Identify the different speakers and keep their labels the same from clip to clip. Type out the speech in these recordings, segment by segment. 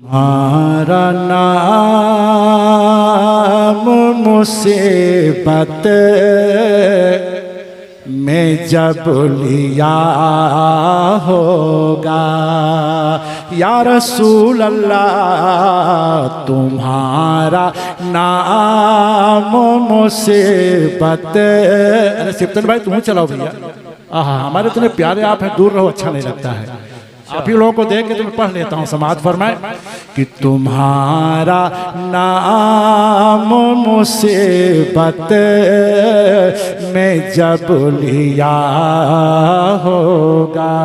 Speaker 1: तुम्हारा नाम मुसीबत में जब लिया होगा या रसूल अल्लाह, तुम्हारा नाम मुसीबत। अरे सिप्तन भाई तुम चलाओ भैया। हमारे इतने प्यारे आप हैं, दूर रहो, अच्छा नहीं लगता है। आप ही लोगों को देख के तो मैं पढ़ लेता हूँ। समाज फरमाए कि तुम्हारा नाम मुसीबत में जब लिया होगा,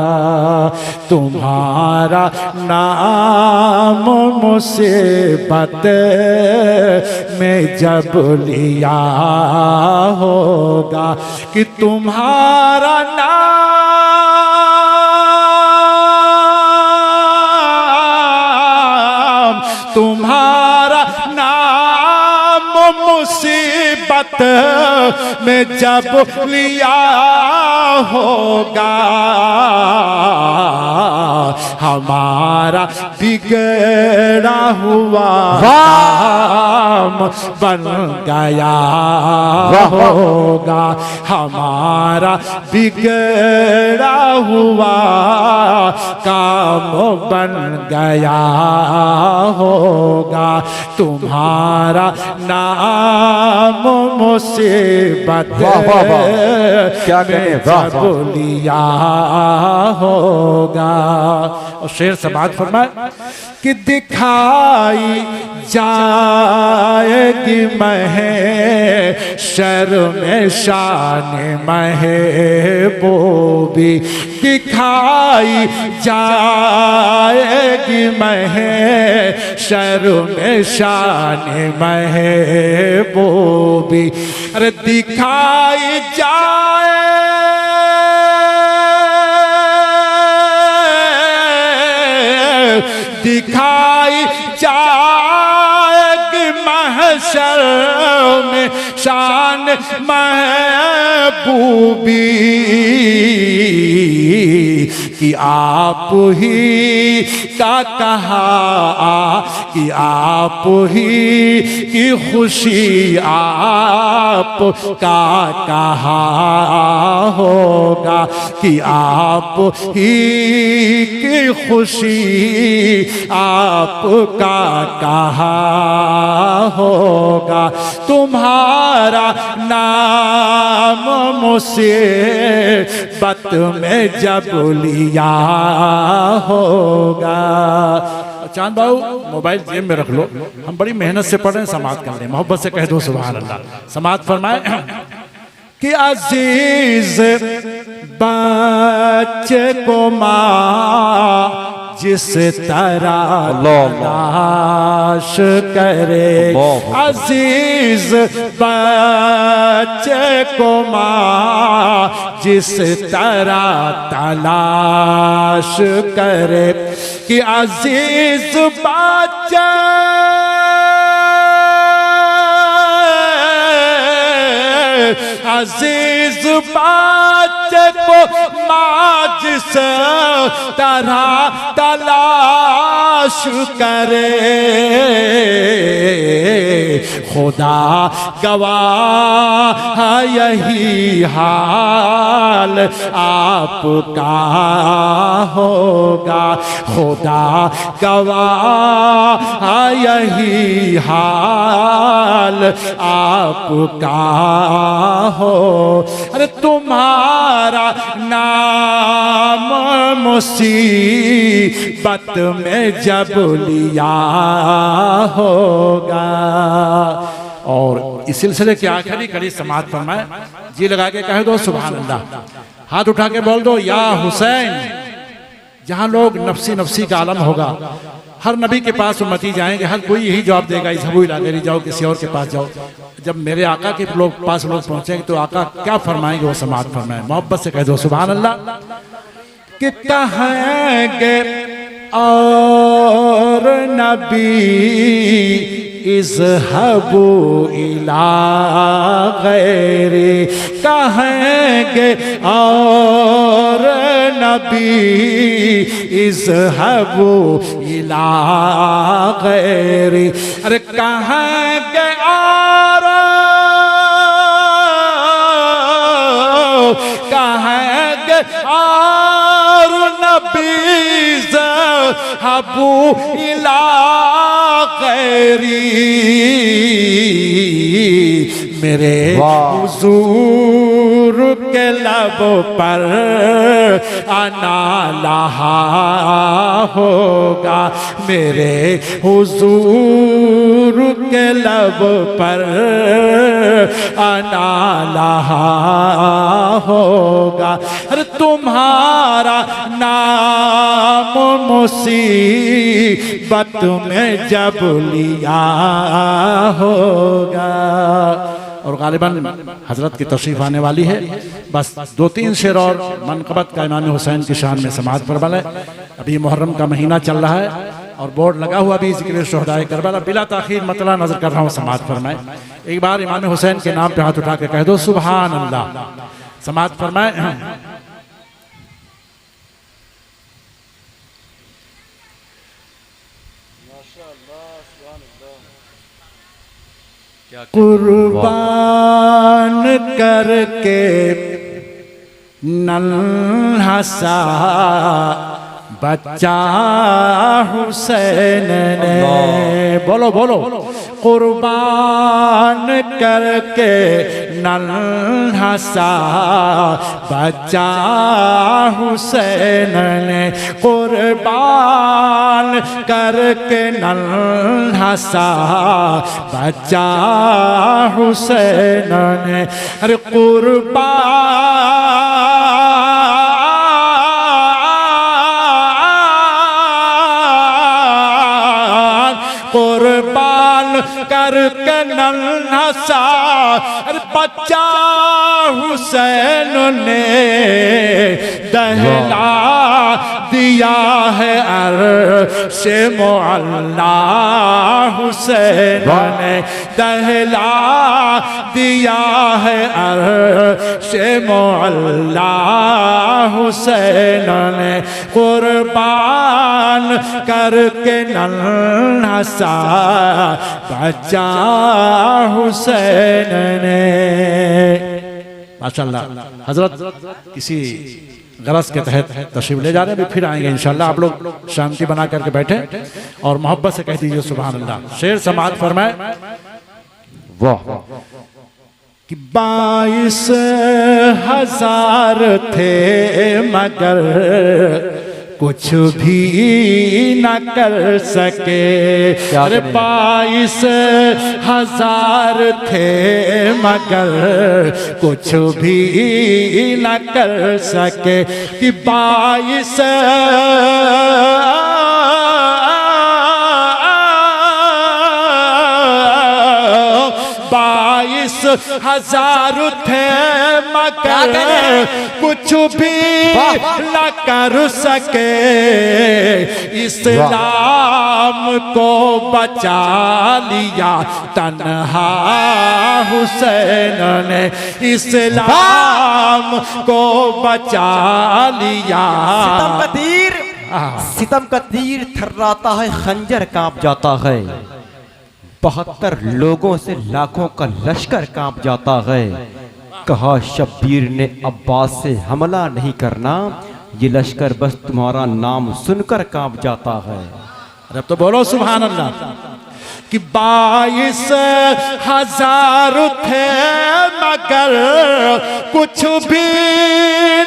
Speaker 1: तुम्हारा नाम मुसीबत में जब लिया होगा कि तुम्हारा नाम मुसीबत में जब लिया होगा, हमारा बिगड़ा हुआ काम बन गया होगा, हमारा बिगड़ा हुआ काम बन गया होगा। तुम्हारा नाम मुसीबत क्या जब लिया होगा। और शेर समाज फरमाए कि दिखाई जाएगी महशर में शान महबूबी, दिखाई जाएगी महशर में शान महबूबी। अरे दिखाई जाए दिखाई जाएगी महशर में शान महबूबी कि आप ही का कहा कि आप ही की खुशी आप का कहा होगा कि आप ही की खुशी आपका कहा होगा। तुम्हारा नाम मुसीबत में जब लिया होगा। चांद बाबू मोबाइल जेब में रख लो, हम बड़ी मेहनत से पढ़ रहे हैं, समाज कर रहे हैं, मोहब्बत से कह दो सुभान अल्लाह। समाज फरमाए कि अजीज बच्चे को माँ जिस तरह तलाश करे, अजीज बच्चे को माँ जिस तरह तलाश करे कि अजीज बच्चे अजीज बच्चे को माँ जिस तरह तलाश करे, खुदा गवाह यही हाल आपका होगा, खुदा गवाह यही हाल आपका हो। अरे तुम्हारा नाम मुसीबत में जब लिया होगा। और इस सिलसिले के आखिरी कड़ी समाज पर मैं जी लगा के कह दो सुभान अल्लाह, हाथ उठा के बोल दो या हुसैन। जहां लोग नफसी नफसी का आलम होगा, हर नबी के पास उम्मती जाएंगे, हर कोई यही जवाब देगा इज़हबू इला गैरी, जाओ किसी और के पास जाओ। जब मेरे आका के पास लोग पहुंचेंगे तो आका क्या फरमाएंगे, वो समाज फरमाए। मोहब्बत से कह दो सुभान अल्लाह कि कहेंगे और नबी इज़हबू इला गैरी, कहेंगे और नबी इज़हबू इला गैरी, अरे कहेंगे और कहेंगे और नबी इज़हबू इला गैरी, मेरे हुजूर के लब पर आना लहा होगा, मेरे हुजूर के लब पर आना लहा होगा, अरे तुम्हारा नाम मुसीबत में जब लिया होगा। और गालिबन हजरत की तशरीफ आने वाली है, बस 2-3 शेर और मनक़बत का इमाम हुसैन की शान में समाअत फरमाएं। अभी मुहर्रम का महीना चल रहा है और बोर्ड लगा हुआ भी ज़िक्र शुहदाए करबला, बिला ताख़ीर मतला नजर कर रहा हूँ, समाअत फरमाएं। एक बार इमाम हुसैन के नाम पे हाथ उठा के कह दो सुभान अल्लाह, समाअत फरमाएं। कुर्बान करके नन्हा सा बच्चा हुसैन ने, बोलो बोलो, कुर्बान करके नन्हा सा बच्चा हुसैन ने, कुर्बान करके नन्हा सा बच्चा हुसैन ने, अरे कुर्बान करके नन्हा सा बच्चा हुसैन ने दहला दिया है अर्शे मुअल्ला, हुसैन ने दहला दिया है अर्शे मुअल्ला, हुसैन ने कुर्बान करके नन्हा सा बच्चा हुसैन ने। माशाअल्लाह, हजरत किसी गरज के तहत तशरीफ ले जा रहे हैं, अभी फिर आएंगे इंशाअल्लाह। आप लोग शांति बना करके बैठे और मोहब्बत से कह दीजिए सुभान अल्लाह। शेर समाअत फरमाए। वाह कि 22,000 थे मगर कुछ भी न कर सके, अरे 22,000 थे मगर कुछ भी न कर सके, कि 22,000 थे मगर कुछ भी न कर सके, इस्लाम को बचा लिया तन्हा हुसैन ने, इस्लाम को बचा लिया।
Speaker 2: सितम का तीर थर्राता है, खंजर कांप जाता है, 72 लोगों से लाखों का लश्कर कांप जाता है। कहा शब्बीर ने अब्बास से हमला नहीं करना, ये लश्कर बस तुम्हारा नाम सुनकर कांप जाता है।
Speaker 1: अब तो बोलो सुभान अल्लाह। कि 22,000 थे मगर कुछ भी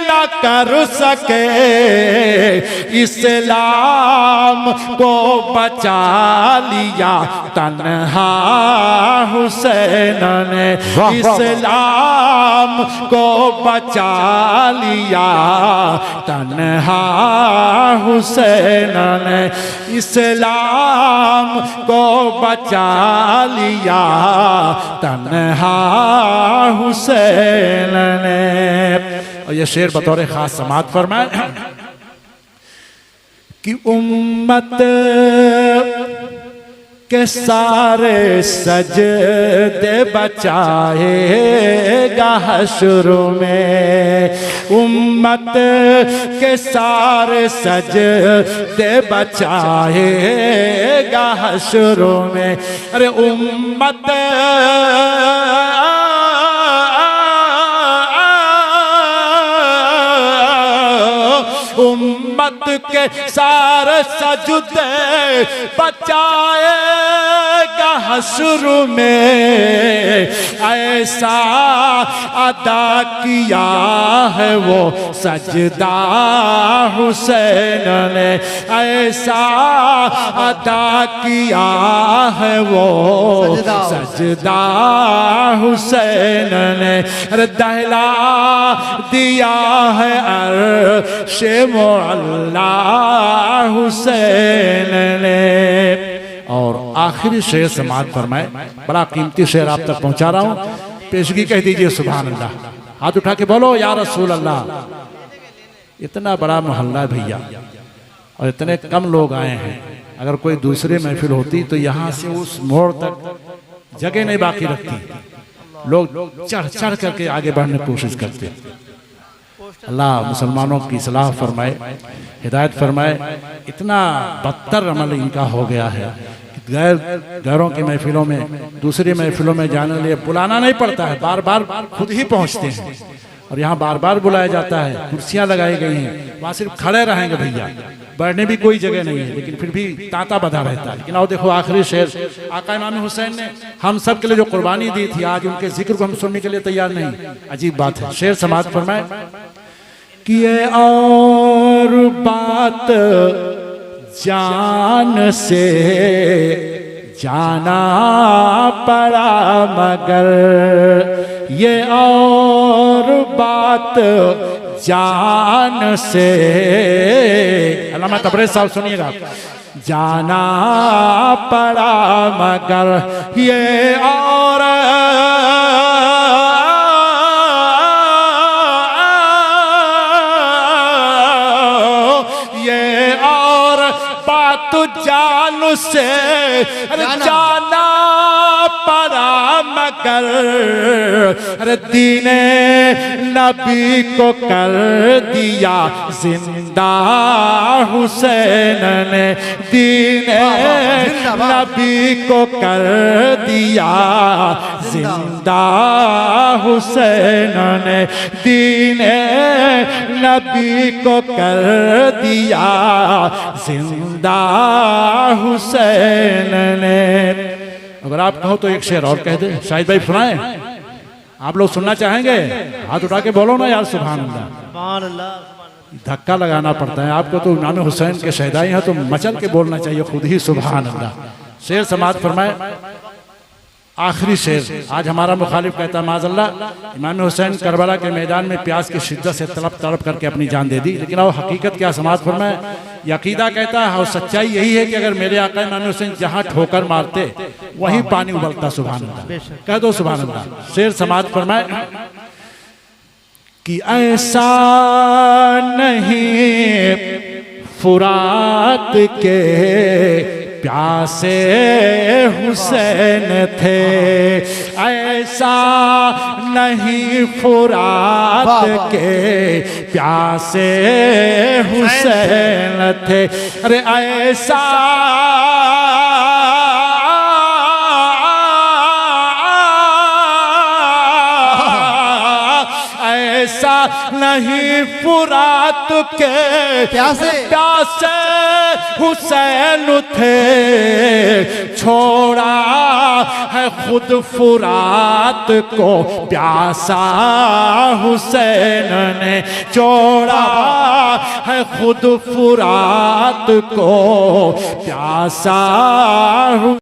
Speaker 1: न कर सके, इस्लाम को बचा लिया तन्हा हुसैन ने, इस्लाम को बचा लिया तन्हा हुसैन ने, इस्लाम को बचा लिया तन्हा हुसैन ने। और ये शेर बतौर खास समाअत फरमाए कि उम्मत के सारे सजदे बचाएगा हश्र में, उम्मत के सारे सजदे बचाएगा हश्र में। अरे उम्मत उम्मत के सारे सजदे बचाएगा हश्र में, ऐसा अदा किया है वो सजदा हुसैन ने, ऐसा अदा किया है वो सजदा हुसैन ने। अरे दहला दिया है अर्शे मुअल्ला हुसैन ने। और आखिरी शेर समाअत फरमाए, बड़ा कीमती शेर आप तक पहुंचा रहा हूं, पेशगी कह दीजिए सुभान अल्लाह। हाथ उठा के बोलो या रसूल अल्लाह। इतना बड़ा मोहल्ला है भैया और इतने कम लोग आए हैं, अगर कोई दूसरी महफिल होती तो यहाँ से उस मोड़ तक जगह नहीं बाकी रखती, लोग चढ़ चढ़ करके आगे बढ़ने की कोशिश करते। अल्लाह मुसलमानों की इस्लाह फरमाए, हिदायत फरमाए। इतना बदतर अमल इनका हो गया है, गैरों की महफिलों में, दूसरी महफिलों में जाने के लिए बुलाना नहीं पड़ता है, बार बार खुद ही पहुंचते हैं। और यहाँ बार बार बुलाया जाता है, कुर्सियाँ लगाई गई हैं, वहाँ सिर्फ खड़े रहेंगे भैया, बैठने भी कोई जगह नहीं है, लेकिन फिर भी तांता बधा रहता है। लेकिन आओ देखो आखिरी शेर, आका इमाम हुसैन ने हम सब के लिए जो कुर्बानी दी थी, आज उनके जिक्र को हम सुनने के लिए तैयार नहीं। अजीब बात है। शेर समाअत फरमाए कि ये और बात जान से जाना पड़ा मगर, ये और बात जान से, अल्लामा तबरेज़ साहब सुनिएगा, जाना पड़ा मगर ये और जान से जाना पड़ा मगर, अरे दीने नबी को कर दिया जिंदा हुसैन ने, दीने नबी को कर दिया जिंदा हुसैन ने, दीने नबी को कर दिया जिंदा हुसैन ने। अगर आप कहो तो एक शेर और कह दे, शाहिद भाई सुनाए, आप लोग सुनना चाहेंगे? हाथ उठा के बोलो ना यार सुभान अल्लाह। धक्का लगाना पड़ता है आपको, तो इमाम हुसैन के शहदाई हैं तो मचल के बोलना चाहिए खुद ही सुभान अल्लाह। शेर समाअत फरमाए, आखिरी शेर। आज हमारा मुखालिफ कहता है माज़अल्लाह, इमाम हुसैन करबला के मैदान में प्यास की शिद्दत से तड़प तड़प करके अपनी जान दे दी, लेकिन वो हकीकत क्या समाअत फरमाए, यकीदा कहता है और सच्चाई यही है कि अगर मेरे आका इमाम हुसैन जहाँ ठोकर मारते वहीं पानी उबलता। सुभान अल्लाह, कह दो सुभान अल्लाह। शेर समाअत फरमाए कि ऐसा नहीं फुरात के प्यासे हुसैन थे, ऐसा नहीं फुरात के प्यासे हुसैन थे, अरे ऐसा ऐसा नहीं फुरात के प्यासे हुसैन थे, छोड़ा है खुद फुरात को प्यासा हुसैन ने, छोड़ा है खुद फुरात को प्यासा